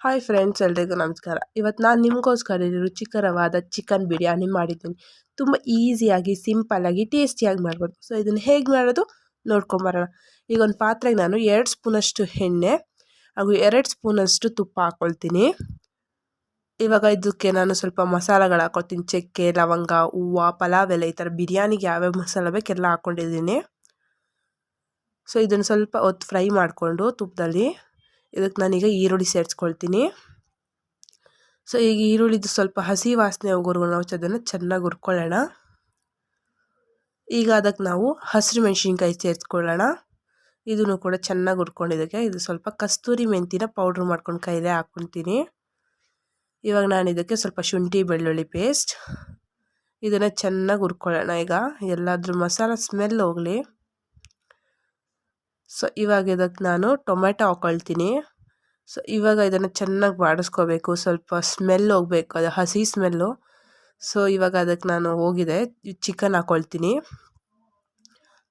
Hi friends, ಎಲ್ರಿಗೂ ನಮಸ್ಕಾರ. ಇವತ್ತು ನಾನು ನಿಮಗೋಸ್ಕರ ರುಚಿಕರವಾದ ಚಿಕನ್ ಬಿರಿಯಾನಿ ಮಾಡಿದ್ದೀನಿ. ತುಂಬ ಈಸಿಯಾಗಿ, ಸಿಂಪಲ್ಲಾಗಿ, ಟೇಸ್ಟಿಯಾಗಿ ಮಾಡ್ಬೋದು. ಸೊ ಇದನ್ನು ಹೇಗೆ ಮಾಡೋದು ನೋಡ್ಕೊಂಬರೋಣ. ಈಗ ಒಂದು ಪಾತ್ರೆಗೆ ನಾನು 2 ಸ್ಪೂನಷ್ಟು ಎಣ್ಣೆ ಹಾಗೂ 2 ಸ್ಪೂನಷ್ಟು ತುಪ್ಪ ಹಾಕ್ಕೊಳ್ತೀನಿ. ಇವಾಗ ಇದಕ್ಕೆ ನಾನು ಸ್ವಲ್ಪ ಮಸಾಲೆಗಳು ಹಾಕ್ಕೊಳ್ತೀನಿ. ಚಕ್ಕೆ, ಲವಂಗ, ಹೂವು, ಪಲಾವ್ ಎಲೆ, ಈ ಥರ ಬಿರಿಯಾನಿಗೆ ಯಾವ್ಯಾವ ಮಸಾಲೆ ಬೇಕೆಲ್ಲ ಹಾಕ್ಕೊಂಡಿದ್ದೀನಿ. ಸೊ ಇದನ್ನು ಸ್ವಲ್ಪ ಹೊತ್ತು ಫ್ರೈ ಮಾಡಿಕೊಂಡು ತುಪ್ಪದಲ್ಲಿ ಇದಕ್ಕೆ ನಾನೀಗ ಈರುಳ್ಳಿ ಸೇರಿಸ್ಕೊಳ್ತೀನಿ. ಸೊ ಈಗ ಈರುಳ್ಳಿದು ಸ್ವಲ್ಪ ಹಸಿ ವಾಸನೆ ಹೋಗೋವರೆಗೂ ನಾವು ಅದನ್ನು ಚೆನ್ನಾಗಿ ಹುರ್ಕೊಳ್ಳೋಣ. ಈಗ ಅದಕ್ಕೆ ನಾವು ಹಸಿರು ಮೆಣಸಿನ್ಕಾಯಿ ಸೇರಿಸ್ಕೊಳ್ಳೋಣ. ಇದನ್ನು ಕೂಡ ಚೆನ್ನಾಗಿ ಹುರ್ಕೊಂಡಿದ್ದಕ್ಕೆ ಇದು ಸ್ವಲ್ಪ ಕಸ್ತೂರಿ ಮೆಂತಿನ ಪೌಡ್ರ್ ಮಾಡ್ಕೊಂಡು ಕೈಲೇ ಹಾಕ್ಕೊಳ್ತೀನಿ. ಇವಾಗ ನಾನು ಇದಕ್ಕೆ ಸ್ವಲ್ಪ ಶುಂಠಿ ಬೆಳ್ಳುಳ್ಳಿ ಪೇಸ್ಟ್ ಇದನ್ನು ಚೆನ್ನಾಗಿ ಹುರ್ಕೊಳ್ಳೋಣ. ಈಗ ಎಲ್ಲಾದ್ರೂ ಮಸಾಲ ಸ್ಮೆಲ್ ಹೋಗಲಿ. ಸೊ ಇವಾಗ ಇದಕ್ಕೆ ನಾನು ಟೊಮೆಟೊ ಹಾಕ್ಕೊಳ್ತೀನಿ. ಸೊ ಇವಾಗ ಇದನ್ನು ಚೆನ್ನಾಗಿ ಬಾಡಿಸ್ಕೋಬೇಕು. ಸ್ವಲ್ಪ ಸ್ಮೆಲ್ ಹೋಗಬೇಕು, ಅದು ಹಸಿ ಸ್ಮೆಲ್ಲು. ಸೊ ಇವಾಗ ಅದಕ್ಕೆ ನಾನು ಹೋಗಿದೆ ಚಿಕನ್ ಹಾಕ್ಕೊಳ್ತೀನಿ.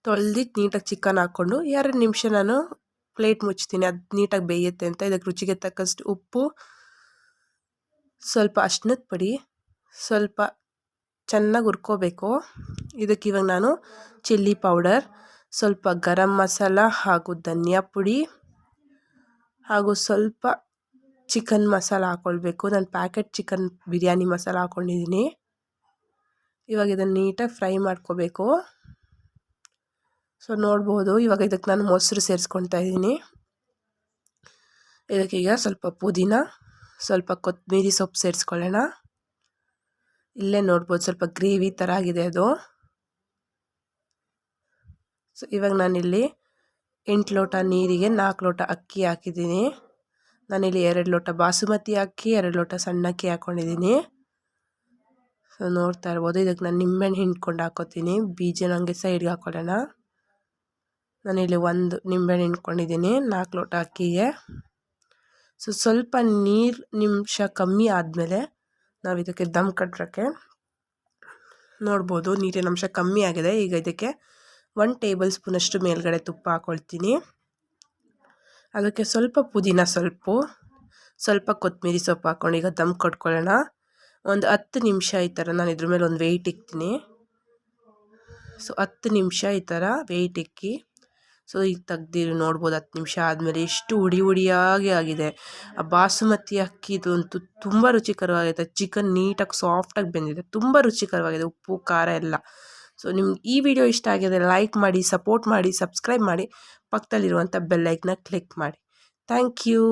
ತೊಳೆದು ನೀಟಾಗಿ ಚಿಕನ್ ಹಾಕ್ಕೊಂಡು 2 ನಿಮಿಷ ನಾನು ಪ್ಲೇಟ್ ಮುಚ್ತೀನಿ, ಅದು ನೀಟಾಗಿ ಬೇಯುತ್ತೆ ಅಂತ. ಇದಕ್ಕೆ ರುಚಿಗೆ ತಕ್ಕಷ್ಟು ಉಪ್ಪು, ಸ್ವಲ್ಪ ಅರಿಶಿನದ ಪುಡಿ, ಸ್ವಲ್ಪ ಚೆನ್ನಾಗಿ ಹುರ್ಕೋಬೇಕು. ಇದಕ್ಕೆ ಇವಾಗ ನಾನು ಚಿಲ್ಲಿ ಪೌಡರ್, ಸ್ವಲ್ಪ ಗರಂ ಮಸಾಲ ಹಾಗೂ ಧನಿಯಾ ಪುಡಿ ಹಾಗೂ ಸ್ವಲ್ಪ ಚಿಕನ್ ಮಸಾಲ ಹಾಕ್ಕೊಳ್ಬೇಕು. ನಾನು ಪ್ಯಾಕೆಟ್ ಚಿಕನ್ ಬಿರಿಯಾನಿ ಮಸಾಲ ಹಾಕ್ಕೊಂಡಿದ್ದೀನಿ. ಇವಾಗ ಇದನ್ನು ನೀಟಾಗಿ ಫ್ರೈ ಮಾಡ್ಕೋಬೇಕು. ಸೊ ನೋಡ್ಬೋದು, ಇವಾಗ ಇದಕ್ಕೆ ನಾನು ಮೊಸರು ಸೇರಿಸ್ಕೊಳ್ತಾ ಇದ್ದೀನಿ. ಇದಕ್ಕೀಗ ಸ್ವಲ್ಪ ಪುದೀನ, ಸ್ವಲ್ಪ ಕೊತ್ತಂಬರಿ ಸೊಪ್ಪು ಸೇರಿಸ್ಕೊಳ್ಳೋಣ. ಇಲ್ಲೇ ನೋಡ್ಬೋದು ಸ್ವಲ್ಪ ಗ್ರೇವಿ ಥರ ಆಗಿದೆ ಅದು. ಸೊ ಇವಾಗ ನಾನಿಲ್ಲಿ 8 ಲೋಟ ನೀರಿಗೆ 4 ಲೋಟ ಅಕ್ಕಿ ಹಾಕಿದ್ದೀನಿ. ನಾನಿಲ್ಲಿ 2 ಲೋಟ ಬಾಸುಮತಿ ಅಕ್ಕಿ, 2 ಲೋಟ ಸಣ್ಣ ಅಕ್ಕಿ ಹಾಕ್ಕೊಂಡಿದ್ದೀನಿ. ಸೊ ನೋಡ್ತಾ ಇರ್ಬೋದು, ಇದಕ್ಕೆ ನಾನು ನಿಂಬೆಹಣ್ಣು ಹಿಂಡ್ಕೊಂಡು ಹಾಕೋತೀನಿ. ಬೀಜನ ಹಂಗೆ ಸೈಡ್ಗೆ ಹಾಕೊಳ್ಳೋಣ. ನಾನಿಲ್ಲಿ 1 ನಿಂಬೆಹಣ್ಣು ಹಿಂಡ್ಕೊಂಡಿದ್ದೀನಿ 4 ಲೋಟ ಅಕ್ಕಿಗೆ. ಸೊ ಸ್ವಲ್ಪ ನಿಮಿಷ ಕಮ್ಮಿ ಆದಮೇಲೆ ನಾವು ಇದಕ್ಕೆ ದಮ್ ಕಟ್ಟೋಕ್ಕೆ ನೋಡ್ಬೋದು ನೀರಿನ ಅಂಶ ಕಮ್ಮಿ ಆಗಿದೆ. ಈಗ ಇದಕ್ಕೆ 1 ಟೇಬಲ್ ಸ್ಪೂನಷ್ಟು ಮೇಲ್ಗಡೆ ತುಪ್ಪ ಹಾಕ್ಕೊಳ್ತೀನಿ. ಅದಕ್ಕೆ ಸ್ವಲ್ಪ ಪುದೀನ ಸ್ವಲ್ಪ ಕೊತ್ತಂಬರಿ ಸೊಪ್ಪು ಹಾಕ್ಕೊಂಡು ಈಗ ದಮ್ ಕಟ್ಕೊಳ್ಳೋಣ. ಒಂದು 10 ನಿಮಿಷ ಈ ಥರ ನಾನು ಇದ್ರ ಮೇಲೆ ಒಂದು ವೆಯ್ಟ್ ಇಕ್ತೀನಿ. ಸೊ 10 ನಿಮಿಷ ಈ ಥರ ವೆಯ್ಟ್ ಇಕ್ಕಿ, ಸೊ ಈಗ ತೆಗ್ದಿರಿ ನೋಡ್ಬೋದು 10 ನಿಮಿಷ ಆದಮೇಲೆ ಎಷ್ಟು ಹುಡಿಯಾಗಿ ಆಗಿದೆ. ಆ ಬಾಸುಮತಿ ಅಕ್ಕಿದು ಅಂತೂ ತುಂಬ ರುಚಿಕರವಾಗಿದೆ. ಚಿಕನ್ ನೀಟಾಗಿ ಸಾಫ್ಟಾಗಿ ಬೆಂದಿದೆ, ತುಂಬ ರುಚಿಕರವಾಗಿದೆ, ಉಪ್ಪು ಖಾರ ಎಲ್ಲ. ಸೊ ನಿಮ್ಗೆ ಈ ವಿಡಿಯೋ ಇಷ್ಟ ಆಗಿದೆ ಲೈಕ್ ಮಾಡಿ, ಸಪೋರ್ಟ್ ಮಾಡಿ, ಸಬ್ಸ್ಕ್ರೈಬ್ ಮಾಡಿ, ಪಕ್ಕದಲ್ಲಿರುವಂಥ ಬೆಲ್ ಐಕನ್ನ ಕ್ಲಿಕ್ ಮಾಡಿ. Thank you.